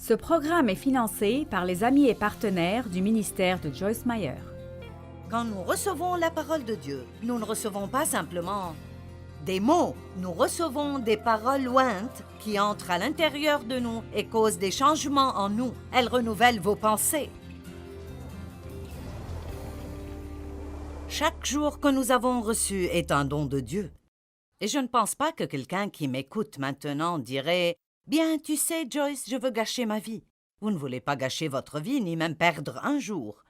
Ce programme est financé par les amis et partenaires du ministère de Joyce Meyer. Quand nous recevons la parole de Dieu, nous ne recevons pas simplement des mots, nous recevons des paroles ointes qui entrent à l'intérieur de nous et causent des changements en nous. Elles renouvellent vos pensées. Chaque jour que nous avons reçu est un don de Dieu. Et je ne pense pas que quelqu'un qui m'écoute maintenant dirait « Bien, tu sais, Joyce, je veux gâcher ma vie. » Vous ne voulez pas gâcher votre vie, ni même perdre un jour.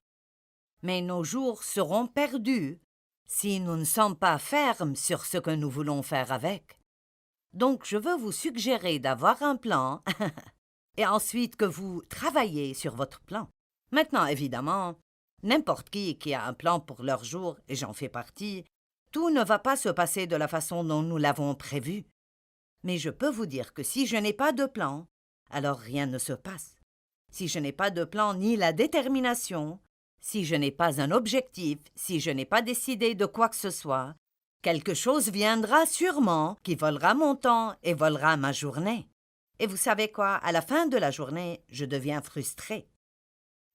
Mais nos jours seront perdus si nous ne sommes pas fermes sur ce que nous voulons faire avec. Donc, je veux vous suggérer d'avoir un plan et ensuite que vous travaillez sur votre plan. Maintenant, évidemment, n'importe qui a un plan pour leur jour, et j'en fais partie, tout ne va pas se passer de la façon dont nous l'avons prévu. Mais je peux vous dire que si je n'ai pas de plan, alors rien ne se passe. Si je n'ai pas de plan ni la détermination, si je n'ai pas un objectif, si je n'ai pas décidé de quoi que ce soit, quelque chose viendra sûrement qui volera mon temps et volera ma journée. Et vous savez quoi? À la fin de la journée, je deviens frustré.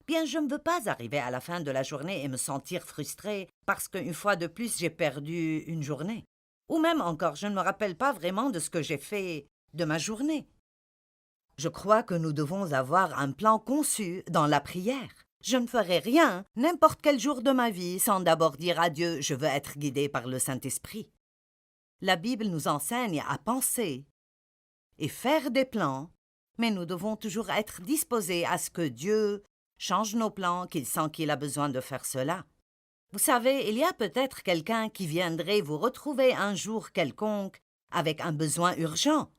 Bien, je ne veux pas arriver à la fin de la journée et me sentir frustré parce qu'une fois de plus, j'ai perdu une journée. Ou même encore, je ne me rappelle pas vraiment de ce que j'ai fait de ma journée. Je crois que nous devons avoir un plan conçu dans la prière. Je ne ferai rien, n'importe quel jour de ma vie, sans d'abord dire à Dieu « Je veux être guidé par le Saint-Esprit ». La Bible nous enseigne à penser et faire des plans, mais nous devons toujours être disposés à ce que Dieu change nos plans, qu'il sent qu'il a besoin de faire cela. Vous savez, il y a peut-être quelqu'un qui viendrait vous retrouver un jour quelconque avec un besoin urgent.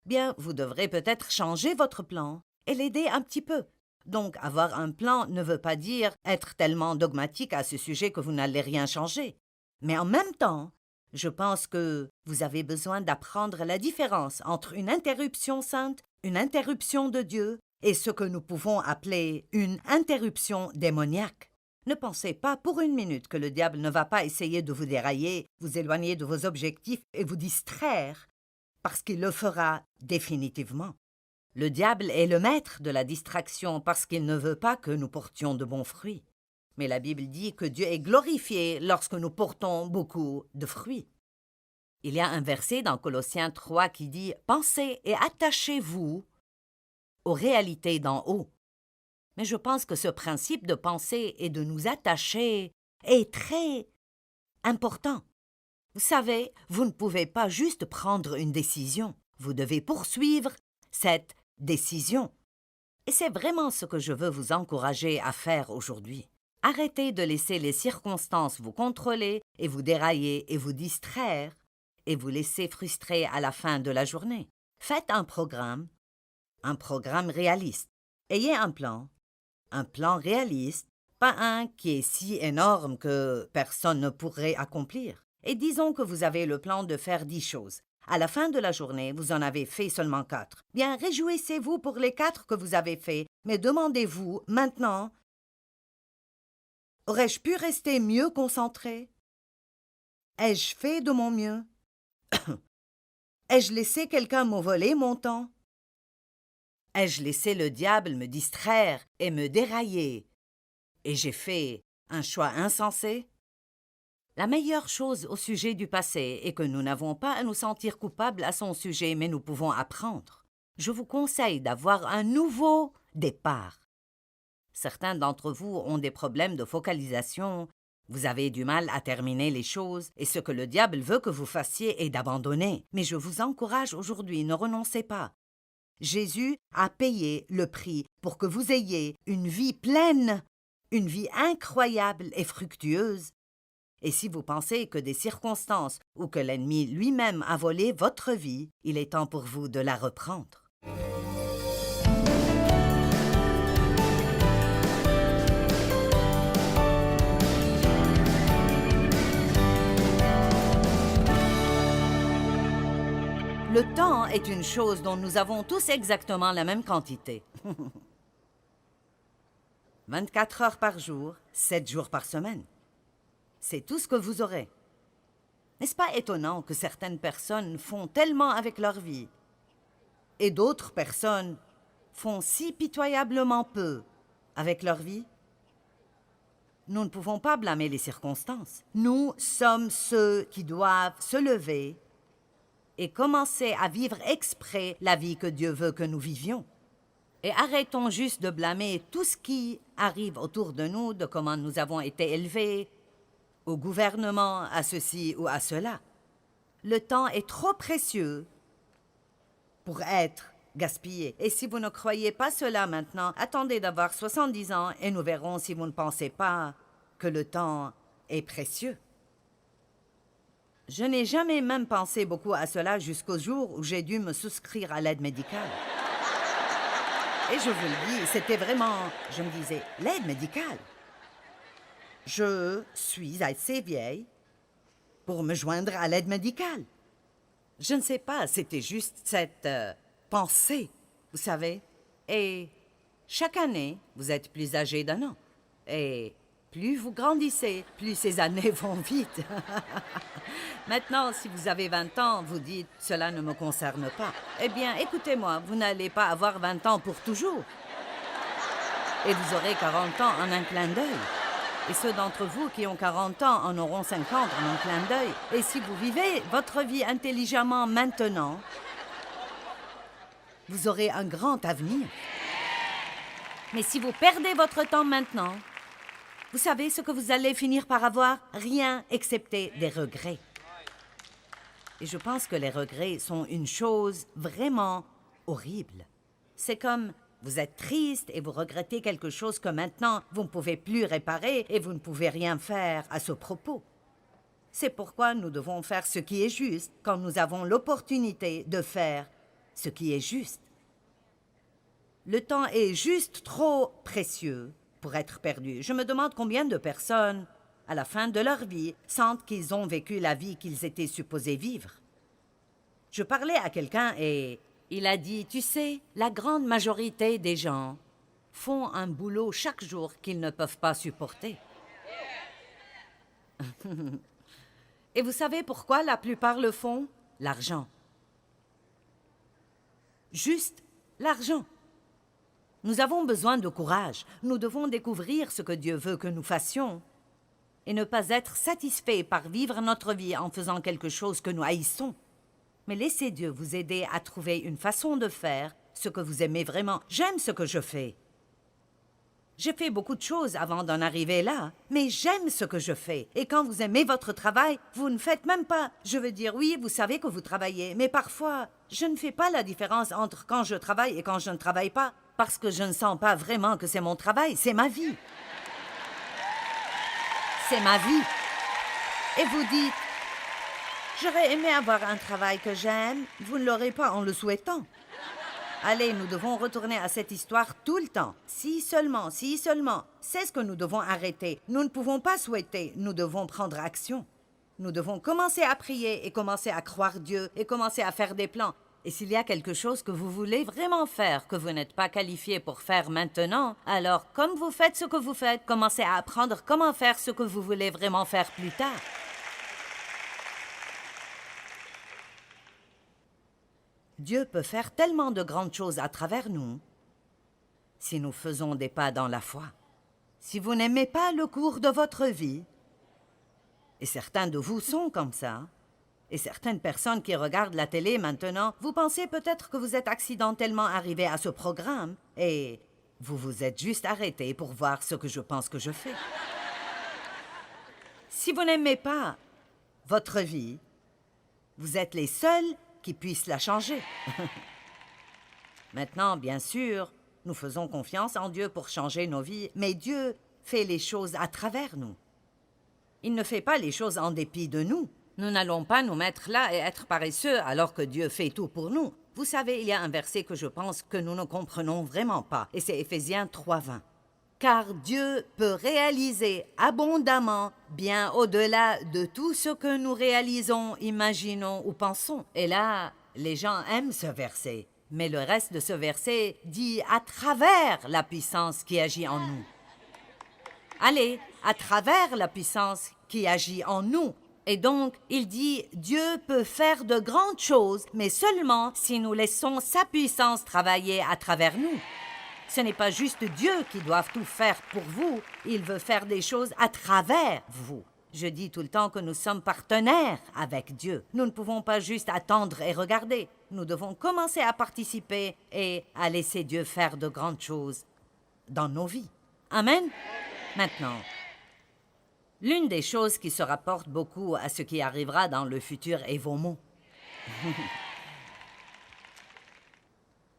Bien, vous devrez peut-être changer votre plan et l'aider un petit peu. Donc, avoir un plan ne veut pas dire être tellement dogmatique à ce sujet que vous n'allez rien changer. Mais en même temps, je pense que vous avez besoin d'apprendre la différence entre une interruption sainte, une interruption de Dieu et ce que nous pouvons appeler une interruption démoniaque. Ne pensez pas pour une minute que le diable ne va pas essayer de vous dérailler, vous éloigner de vos objectifs et vous distraire, parce qu'il le fera définitivement. Le diable est le maître de la distraction parce qu'il ne veut pas que nous portions de bons fruits. Mais la Bible dit que Dieu est glorifié lorsque nous portons beaucoup de fruits. Il y a un verset dans Colossiens 3 qui dit « Pensez et attachez-vous aux réalités d'en haut ». Mais je pense que ce principe de penser et de nous attacher est très important. Vous savez, vous ne pouvez pas juste prendre une décision. Vous devez poursuivre cette décision. Et c'est vraiment ce que je veux vous encourager à faire aujourd'hui. Arrêtez de laisser les circonstances vous contrôler et vous dérailler et vous distraire et vous laisser frustrer à la fin de la journée. Faites un programme réaliste. Ayez un plan réaliste, pas un qui est si énorme que personne ne pourrait accomplir. Et disons que vous avez le plan de faire 10 choses. À la fin de la journée, vous en avez fait seulement 4. Bien, réjouissez-vous pour les 4 que vous avez faits, mais demandez-vous maintenant, aurais-je pu rester mieux concentré? Ai-je fait de mon mieux? Ai-je laissé quelqu'un me voler mon temps? Ai-je laissé le diable me distraire et me dérailler? Et j'ai fait un choix insensé? La meilleure chose au sujet du passé est que nous n'avons pas à nous sentir coupables à son sujet, mais nous pouvons apprendre. Je vous conseille d'avoir un nouveau départ. Certains d'entre vous ont des problèmes de focalisation, vous avez du mal à terminer les choses, et ce que le diable veut que vous fassiez est d'abandonner. Mais je vous encourage aujourd'hui, ne renoncez pas. Jésus a payé le prix pour que vous ayez une vie pleine, une vie incroyable et fructueuse. Et si vous pensez que des circonstances ou que l'ennemi lui-même a volé votre vie, il est temps pour vous de la reprendre. Le temps est une chose dont nous avons tous exactement la même quantité. 24 heures par jour, 7 jours par semaine. C'est tout ce que vous aurez. N'est-ce pas étonnant que certaines personnes font tellement avec leur vie et d'autres personnes font si pitoyablement peu avec leur vie? Nous ne pouvons pas blâmer les circonstances. Nous sommes ceux qui doivent se lever et commencer à vivre exprès la vie que Dieu veut que nous vivions. Et arrêtons juste de blâmer tout ce qui arrive autour de nous, de comment nous avons été élevés, au gouvernement, à ceci ou à cela. Le temps est trop précieux pour être gaspillé. Et si vous ne croyez pas cela maintenant, attendez d'avoir 70 ans et nous verrons si vous ne pensez pas que le temps est précieux. Je n'ai jamais même pensé beaucoup à cela jusqu'au jour où j'ai dû me souscrire à l'aide médicale. Et je vous le dis, c'était vraiment... Je me disais, l'aide médicale. Je suis assez vieille pour me joindre à l'aide médicale. Je ne sais pas, c'était juste cette pensée, vous savez. Et chaque année, vous êtes plus âgé d'un an. Et plus vous grandissez, plus ces années vont vite. Maintenant, si vous avez 20 ans, vous dites « cela ne me concerne pas ». Eh bien, écoutez-moi, vous n'allez pas avoir 20 ans pour toujours. Et vous aurez 40 ans en un clin d'œil. Et ceux d'entre vous qui ont 40 ans en auront 50 en un clin d'œil. Et si vous vivez votre vie intelligemment maintenant, vous aurez un grand avenir. Mais si vous perdez votre temps maintenant, vous savez ce que vous allez finir par avoir? Rien excepté des regrets. Et je pense que les regrets sont une chose vraiment horrible. C'est comme... Vous êtes triste et vous regrettez quelque chose que maintenant vous ne pouvez plus réparer et vous ne pouvez rien faire à ce propos. C'est pourquoi nous devons faire ce qui est juste quand nous avons l'opportunité de faire ce qui est juste. Le temps est juste trop précieux pour être perdu. Je me demande combien de personnes, à la fin de leur vie, sentent qu'ils ont vécu la vie qu'ils étaient supposés vivre. Je parlais à quelqu'un et... il a dit, tu sais, la grande majorité des gens font un boulot chaque jour qu'ils ne peuvent pas supporter. Et vous savez pourquoi la plupart le font? L'argent. Juste l'argent. Nous avons besoin de courage. Nous devons découvrir ce que Dieu veut que nous fassions et ne pas être satisfaits par vivre notre vie en faisant quelque chose que nous haïssons. Mais laissez Dieu vous aider à trouver une façon de faire ce que vous aimez vraiment. J'aime ce que je fais. J'ai fait beaucoup de choses avant d'en arriver là, mais j'aime ce que je fais. Et quand vous aimez votre travail, vous ne faites même pas... Je veux dire, oui, vous savez que vous travaillez, mais parfois, je ne fais pas la différence entre quand je travaille et quand je ne travaille pas, parce que je ne sens pas vraiment que c'est mon travail, c'est ma vie. C'est ma vie. Et vous dites... J'aurais aimé avoir un travail que j'aime. Vous ne l'aurez pas en le souhaitant. Allez, nous devons retourner à cette histoire tout le temps. Si seulement, si seulement. C'est ce que nous devons arrêter. Nous ne pouvons pas souhaiter, nous devons prendre action. Nous devons commencer à prier et commencer à croire Dieu et commencer à faire des plans. Et s'il y a quelque chose que vous voulez vraiment faire, que vous n'êtes pas qualifié pour faire maintenant, alors comme vous faites ce que vous faites, commencez à apprendre comment faire ce que vous voulez vraiment faire plus tard. Dieu peut faire tellement de grandes choses à travers nous si nous faisons des pas dans la foi. Si vous n'aimez pas le cours de votre vie, et certains de vous sont comme ça, et certaines personnes qui regardent la télé maintenant, vous pensez peut-être que vous êtes accidentellement arrivé à ce programme et vous vous êtes juste arrêté pour voir ce que je pense que je fais. Si vous n'aimez pas votre vie, vous êtes les seuls qui puissent la changer. Maintenant, bien sûr, nous faisons confiance en Dieu pour changer nos vies, mais Dieu fait les choses à travers nous. Il ne fait pas les choses en dépit de nous. Nous n'allons pas nous mettre là et être paresseux alors que Dieu fait tout pour nous. Vous savez, il y a un verset que je pense que nous ne comprenons vraiment pas, et c'est Éphésiens 3:20. Car Dieu peut réaliser abondamment, bien au-delà de tout ce que nous réalisons, imaginons ou pensons. Et là, les gens aiment ce verset. Mais le reste de ce verset dit à travers la puissance qui agit en nous. Allez, à travers la puissance qui agit en nous. Et donc, il dit, Dieu peut faire de grandes choses, mais seulement si nous laissons sa puissance travailler à travers nous. Ce n'est pas juste Dieu qui doit tout faire pour vous, il veut faire des choses à travers vous. Je dis tout le temps que nous sommes partenaires avec Dieu. Nous ne pouvons pas juste attendre et regarder. Nous devons commencer à participer et à laisser Dieu faire de grandes choses dans nos vies. Amen. Maintenant, l'une des choses qui se rapporte beaucoup à ce qui arrivera dans le futur est vos mots.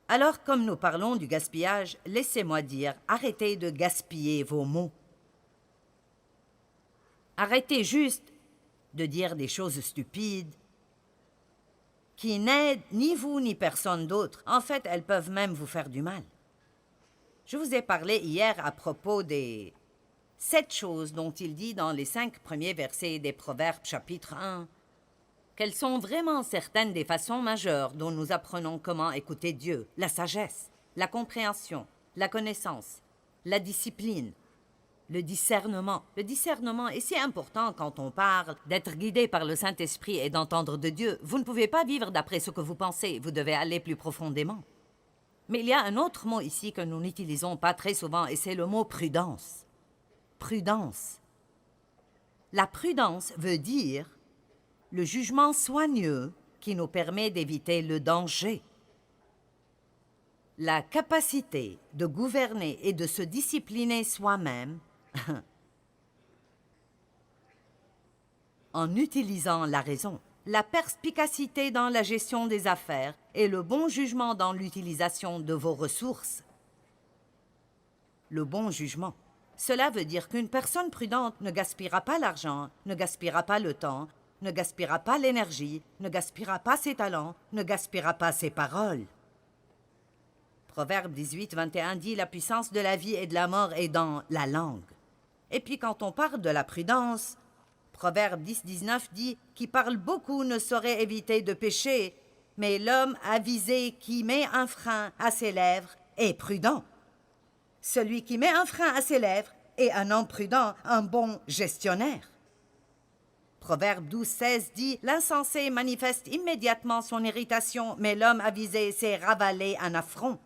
Alors, comme nous parlons du gaspillage, laissez-moi dire, arrêtez de gaspiller vos mots. Arrêtez juste de dire des choses stupides qui n'aident ni vous ni personne d'autre. En fait, elles peuvent même vous faire du mal. Je vous ai parlé hier à propos des 7 choses dont il dit dans les 5 premiers versets des Proverbes chapitre 1 qu'elles sont vraiment certaines des façons majeures dont nous apprenons comment écouter Dieu, la sagesse, la compréhension, la connaissance, la discipline, le discernement. Le discernement est si important quand on parle d'être guidé par le Saint-Esprit et d'entendre de Dieu. Vous ne pouvez pas vivre d'après ce que vous pensez, vous devez aller plus profondément. Mais il y a un autre mot ici que nous n'utilisons pas très souvent et c'est le mot prudence. Prudence. La prudence veut dire le jugement soigneux qui nous permet d'éviter le danger. La capacité de gouverner et de se discipliner soi-même en utilisant la raison, la perspicacité dans la gestion des affaires et le bon jugement dans l'utilisation de vos ressources. Le bon jugement. Cela veut dire qu'une personne prudente ne gaspillera pas l'argent, ne gaspillera pas le temps, ne gaspillera pas l'énergie, ne gaspillera pas ses talents, ne gaspillera pas ses paroles. Proverbe 18, 21 dit « La puissance de la vie et de la mort est dans la langue ». Et puis quand on parle de la prudence, Proverbe 10, 19 dit « Qui parle beaucoup ne saurait éviter de pécher, mais l'homme avisé qui met un frein à ses lèvres est prudent. Celui qui met un frein à ses lèvres est un homme prudent, un bon gestionnaire. » Proverbe 12, 16 dit « L'insensé manifeste immédiatement son irritation, mais l'homme avisé sait ravaler un affront. »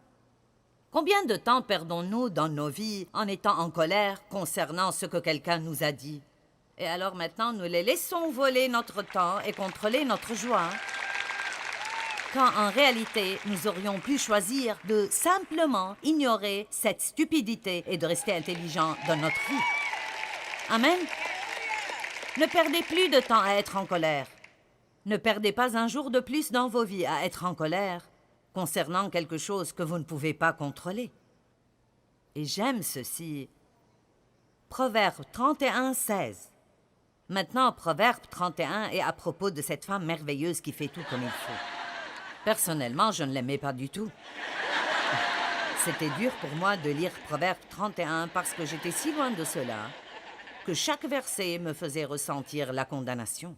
Combien de temps perdons-nous dans nos vies en étant en colère concernant ce que quelqu'un nous a dit? Et alors maintenant, nous les laissons voler notre temps et contrôler notre joie, quand en réalité, nous aurions pu choisir de simplement ignorer cette stupidité et de rester intelligents dans notre vie. Amen. Ne perdez plus de temps à être en colère. Ne perdez pas un jour de plus dans vos vies à être en colère concernant quelque chose que vous ne pouvez pas contrôler. Et j'aime ceci. Proverbe 31, 16. Maintenant, Proverbe 31 est à propos de cette femme merveilleuse qui fait tout comme il faut. Personnellement, je ne l'aimais pas du tout. C'était dur pour moi de lire Proverbe 31 parce que j'étais si loin de cela que chaque verset me faisait ressentir la condamnation.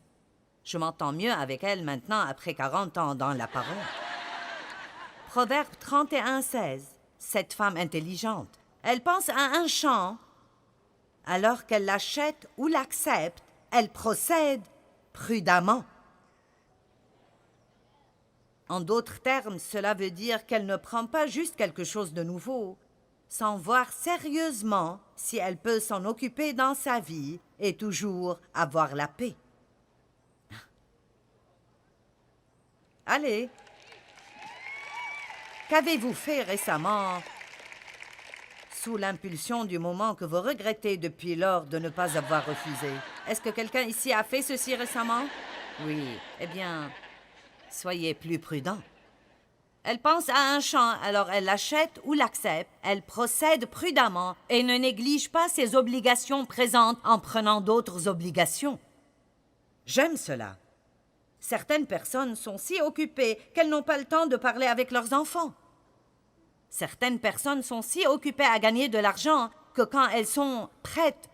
Je m'entends mieux avec elle maintenant après 40 ans dans la parole. Proverbe 31, 16. Cette femme intelligente, elle pense à un champ. Alors qu'elle l'achète ou l'accepte, elle procède prudemment. En d'autres termes, cela veut dire qu'elle ne prend pas juste quelque chose de nouveau, sans voir sérieusement si elle peut s'en occuper dans sa vie et toujours avoir la paix. Allez, qu'avez-vous fait récemment sous l'impulsion du moment que vous regrettez depuis lors de ne pas avoir refusé? Est-ce que quelqu'un ici a fait ceci récemment? Oui, eh bien, soyez plus prudents. Elle pense à un champ, alors elle l'achète ou l'accepte. Elle procède prudemment et ne néglige pas ses obligations présentes en prenant d'autres obligations. J'aime cela. Certaines personnes sont si occupées qu'elles n'ont pas le temps de parler avec leurs enfants. Certaines personnes sont si occupées à gagner de l'argent que quand elles sont prêtes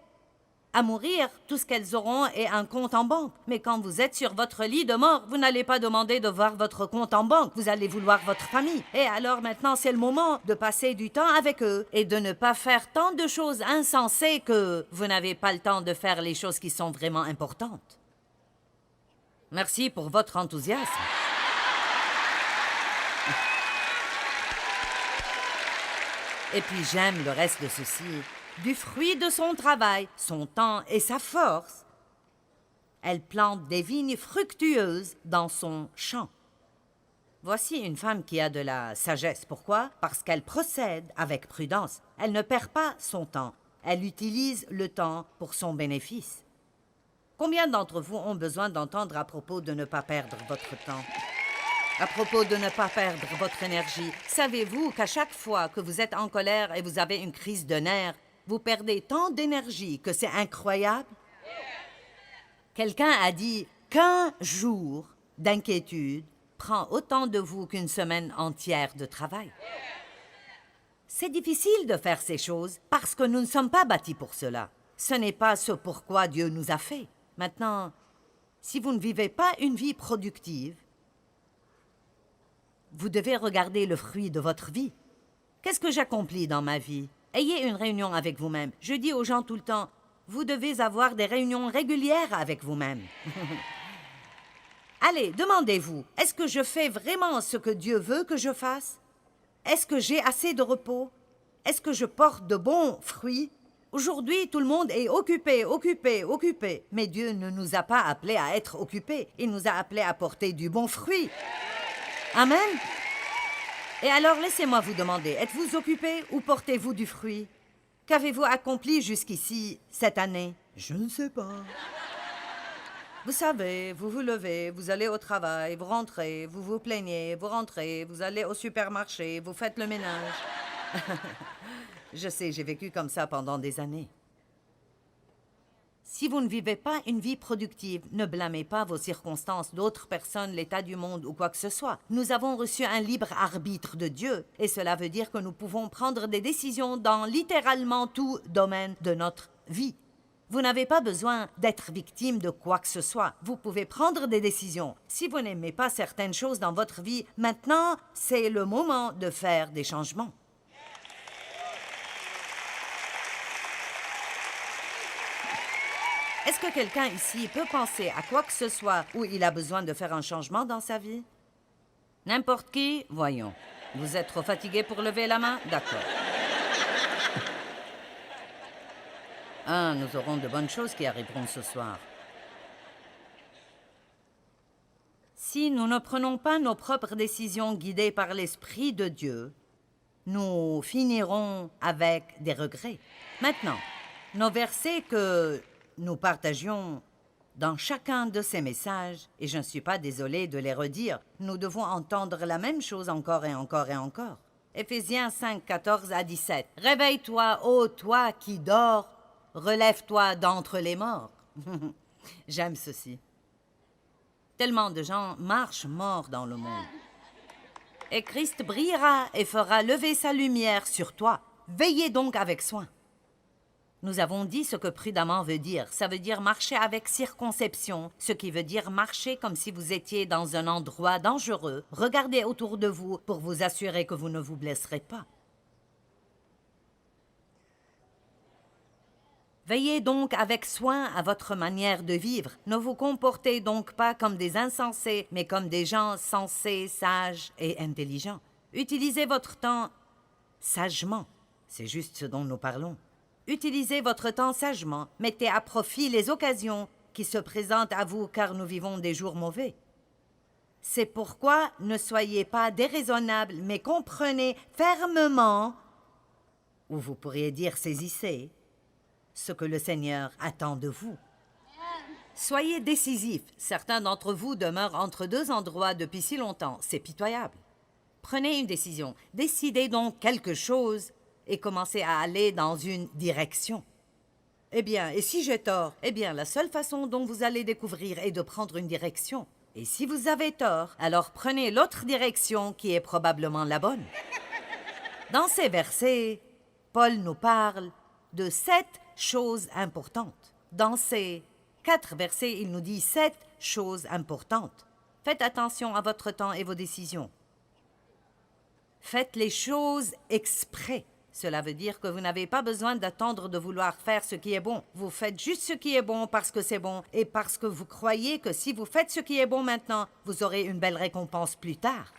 à mourir, tout ce qu'elles auront est un compte en banque. Mais quand vous êtes sur votre lit de mort, vous n'allez pas demander de voir votre compte en banque. Vous allez vouloir votre famille. Et alors maintenant, c'est le moment de passer du temps avec eux et de ne pas faire tant de choses insensées que vous n'avez pas le temps de faire les choses qui sont vraiment importantes. Merci pour votre enthousiasme. Et puis j'aime le reste de ceci. Du fruit de son travail, son temps et sa force, elle plante des vignes fructueuses dans son champ. Voici une femme qui a de la sagesse. Pourquoi? Parce qu'elle procède avec prudence. Elle ne perd pas son temps. Elle utilise le temps pour son bénéfice. Combien d'entre vous ont besoin d'entendre à propos de ne pas perdre votre temps? À propos de ne pas perdre votre énergie? Savez-vous qu'à chaque fois que vous êtes en colère et vous avez une crise de nerfs, vous perdez tant d'énergie que c'est incroyable? Quelqu'un a dit qu'un jour d'inquiétude prend autant de vous qu'une semaine entière de travail. C'est difficile de faire ces choses parce que nous ne sommes pas bâtis pour cela. Ce n'est pas ce pourquoi Dieu nous a fait. Maintenant, si vous ne vivez pas une vie productive, vous devez regarder le fruit de votre vie. Qu'est-ce que j'accomplis dans ma vie? Ayez une réunion avec vous-même. Je dis aux gens tout le temps, vous devez avoir des réunions régulières avec vous-même. Allez, demandez-vous, est-ce que je fais vraiment ce que Dieu veut que je fasse? Est-ce que j'ai assez de repos? Est-ce que je porte de bons fruits? Aujourd'hui, tout le monde est occupé. Mais Dieu ne nous a pas appelés à être occupés. Il nous a appelés à porter du bon fruit. Amen. Et alors, laissez-moi vous demander, êtes-vous occupé ou portez-vous du fruit? Qu'avez-vous accompli jusqu'ici cette année? Je ne sais pas. Vous savez, vous vous levez, vous allez au travail, vous rentrez, vous vous plaignez, vous rentrez, vous allez au supermarché, vous faites le ménage. Je sais, j'ai vécu comme ça pendant des années. Si vous ne vivez pas une vie productive, ne blâmez pas vos circonstances, d'autres personnes, l'état du monde ou quoi que ce soit. Nous avons reçu un libre arbitre de Dieu et cela veut dire que nous pouvons prendre des décisions dans littéralement tout domaine de notre vie. Vous n'avez pas besoin d'être victime de quoi que ce soit. Vous pouvez prendre des décisions. Si vous n'aimez pas certaines choses dans votre vie, maintenant, c'est le moment de faire des changements. Est-ce que quelqu'un ici peut penser à quoi que ce soit où il a besoin de faire un changement dans sa vie? N'importe qui? Voyons. Vous êtes trop fatigué pour lever la main? D'accord. Nous aurons de bonnes choses qui arriveront ce soir. Si nous ne prenons pas nos propres décisions guidées par l'Esprit de Dieu, nous finirons avec des regrets. Maintenant, nos versets que nous partagions dans chacun de ces messages, et je ne suis pas désolée de les redire, nous devons entendre la même chose encore et encore et encore. Éphésiens 5, 14 à 17. « Réveille-toi, ô toi qui dors, relève-toi d'entre les morts. » J'aime ceci. Tellement de gens marchent morts dans le monde. « Et Christ brillera et fera lever sa lumière sur toi. Veillez donc avec soin. » Nous avons dit ce que prudemment veut dire. Ça veut dire marcher avec circonception, ce qui veut dire marcher comme si vous étiez dans un endroit dangereux. Regardez autour de vous pour vous assurer que vous ne vous blesserez pas. Veillez donc avec soin à votre manière de vivre. Ne vous comportez donc pas comme des insensés, mais comme des gens sensés, sages et intelligents. Utilisez votre temps sagement. C'est juste ce dont nous parlons. Utilisez votre temps sagement. Mettez à profit les occasions qui se présentent à vous car nous vivons des jours mauvais. C'est pourquoi ne soyez pas déraisonnables, mais comprenez fermement, ou vous pourriez dire saisissez, ce que le Seigneur attend de vous. Soyez décisifs. Certains d'entre vous demeurent entre deux endroits depuis si longtemps. C'est pitoyable. Prenez une décision. Décidez donc quelque chose et commencez à aller dans une direction. Eh bien, et si j'ai tort? Eh bien, la seule façon dont vous allez découvrir est de prendre une direction. Et si vous avez tort, alors prenez l'autre direction qui est probablement la bonne. Dans ces versets, Paul nous parle de 7 choses importantes. Dans ces 4 versets, il nous dit 7 choses importantes. Faites attention à votre temps et vos décisions. Faites les choses exprès. Cela veut dire que vous n'avez pas besoin d'attendre de vouloir faire ce qui est bon. Vous faites juste ce qui est bon parce que c'est bon et parce que vous croyez que si vous faites ce qui est bon maintenant, vous aurez une belle récompense plus tard.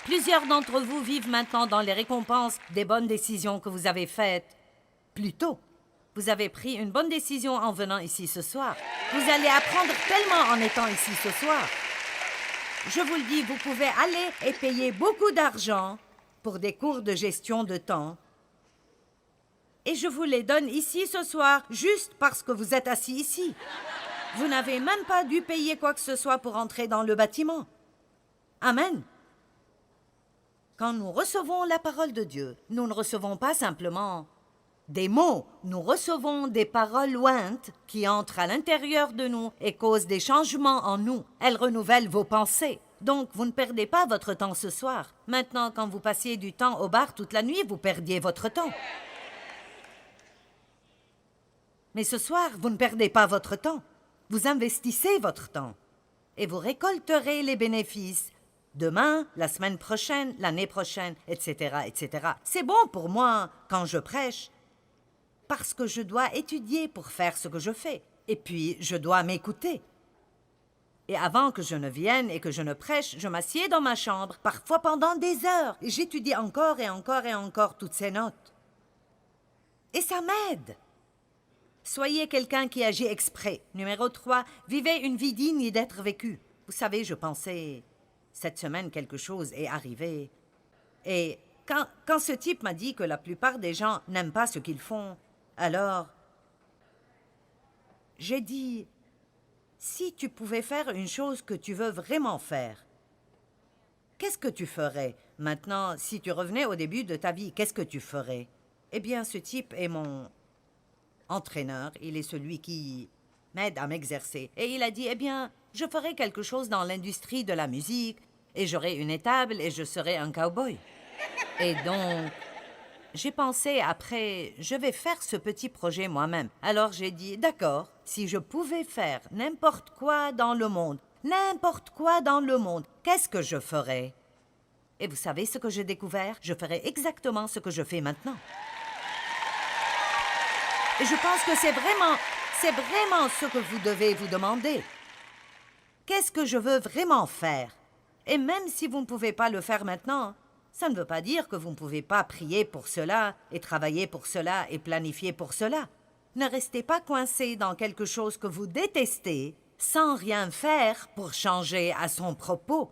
Plusieurs d'entre vous vivent maintenant dans les récompenses des bonnes décisions que vous avez faites plus tôt. Vous avez pris une bonne décision en venant ici ce soir. Vous allez apprendre tellement en étant ici ce soir. Je vous le dis, vous pouvez aller et payer beaucoup d'argent pour des cours de gestion de temps. Et je vous les donne ici ce soir, juste parce que vous êtes assis ici. Vous n'avez même pas dû payer quoi que ce soit pour entrer dans le bâtiment. Amen. Quand nous recevons la parole de Dieu, nous ne recevons pas simplement des mots, nous recevons des paroles lointes qui entrent à l'intérieur de nous et causent des changements en nous. Elles renouvellent vos pensées. Donc, vous ne perdez pas votre temps ce soir. Maintenant, quand vous passiez du temps au bar toute la nuit, vous perdiez votre temps. Mais ce soir, vous ne perdez pas votre temps. Vous investissez votre temps et vous récolterez les bénéfices demain, la semaine prochaine, l'année prochaine, etc., etc. C'est bon pour moi quand je prêche, parce que je dois étudier pour faire ce que je fais. Et puis, je dois m'écouter. Et avant que je ne vienne et que je ne prêche, je m'assieds dans ma chambre, parfois pendant des heures, et j'étudie encore et encore et encore toutes ces notes. Et ça m'aide. Soyez quelqu'un qui agit exprès. Numéro 3, vivez une vie digne d'être vécue. Vous savez, je pensais, cette semaine, quelque chose est arrivé. Et quand ce type m'a dit que la plupart des gens n'aiment pas ce qu'ils font, alors, j'ai dit, si tu pouvais faire une chose que tu veux vraiment faire, qu'est-ce que tu ferais? Maintenant, si tu revenais au début de ta vie, qu'est-ce que tu ferais? Eh bien, ce type est mon entraîneur, il est celui qui m'aide à m'exercer. Et il a dit, eh bien, je ferai quelque chose dans l'industrie de la musique, et j'aurai une étable et je serai un cow-boy. Et donc, j'ai pensé après, je vais faire ce petit projet moi-même. Alors j'ai dit, d'accord, si je pouvais faire n'importe quoi dans le monde, qu'est-ce que je ferais? Et vous savez ce que j'ai découvert? Je ferais exactement ce que je fais maintenant. Et je pense que c'est vraiment ce que vous devez vous demander. Qu'est-ce que je veux vraiment faire? Et même si vous ne pouvez pas le faire maintenant, ça ne veut pas dire que vous ne pouvez pas prier pour cela et travailler pour cela et planifier pour cela. Ne restez pas coincé dans quelque chose que vous détestez sans rien faire pour changer à son propos.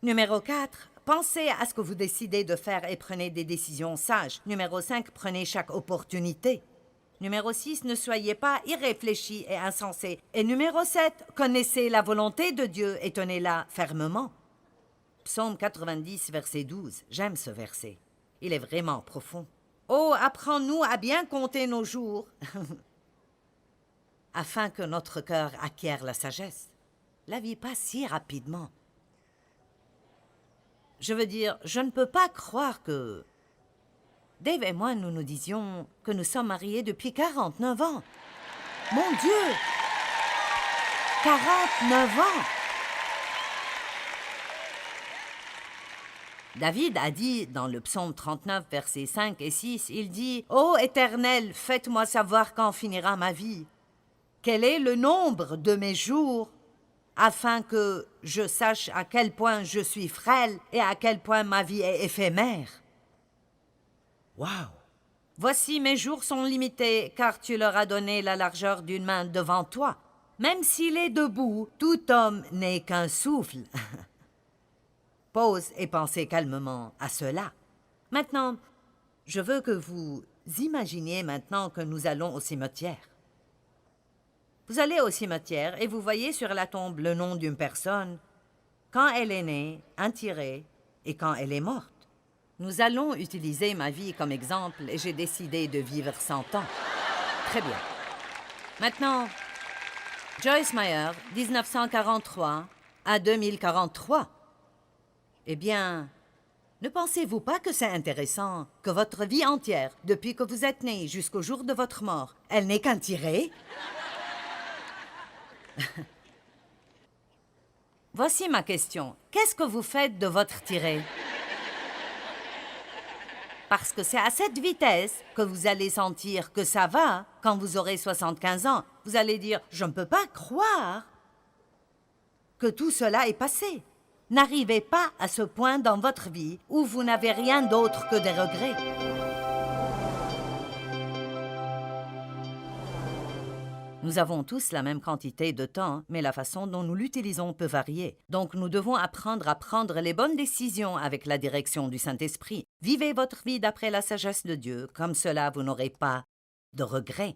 Numéro 4, pensez à ce que vous décidez de faire et prenez des décisions sages. Numéro 5, prenez chaque opportunité. Numéro 6, ne soyez pas irréfléchis et insensés. Et numéro 7, connaissez la volonté de Dieu et tenez-la fermement. Psaume 90, verset 12. J'aime ce verset. Il est vraiment profond. Oh, apprends-nous à bien compter nos jours, afin que notre cœur acquiert la sagesse. La vie passe si rapidement. Je veux dire, je ne peux pas croire que Dave et moi, nous nous disions que nous sommes mariés depuis 49 ans. Mon Dieu! 49 ans! David a dit dans le psaume 39, versets 5 et 6, il dit « Ô Éternel, faites-moi savoir quand finira ma vie. Quel est le nombre de mes jours, afin que je sache à quel point je suis frêle et à quel point ma vie est éphémère. » Wow! Voici mes jours sont limités, car tu leur as donné la largeur d'une main devant toi. Même s'il est debout, tout homme n'est qu'un souffle. Pause et pensez calmement à cela. Maintenant, je veux que vous imaginiez maintenant que nous allons au cimetière. Vous allez au cimetière et vous voyez sur la tombe le nom d'une personne, quand elle est née, un tiret, et quand elle est morte. Nous allons utiliser ma vie comme exemple et j'ai décidé de vivre 100 ans. Très bien. Maintenant, Joyce Meyer, 1943 à 2043. Eh bien, ne pensez-vous pas que c'est intéressant que votre vie entière, depuis que vous êtes né jusqu'au jour de votre mort, elle n'est qu'un tiret? Voici ma question. Qu'est-ce que vous faites de votre tiret? Parce que c'est à cette vitesse que vous allez sentir que ça va quand vous aurez 75 ans. Vous allez dire « Je ne peux pas croire que tout cela est passé ». N'arrivez pas à ce point dans votre vie où vous n'avez rien d'autre que des regrets. Nous avons tous la même quantité de temps, mais la façon dont nous l'utilisons peut varier. Donc nous devons apprendre à prendre les bonnes décisions avec la direction du Saint-Esprit. Vivez votre vie d'après la sagesse de Dieu, comme cela vous n'aurez pas de regrets.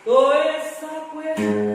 tôi xác quyết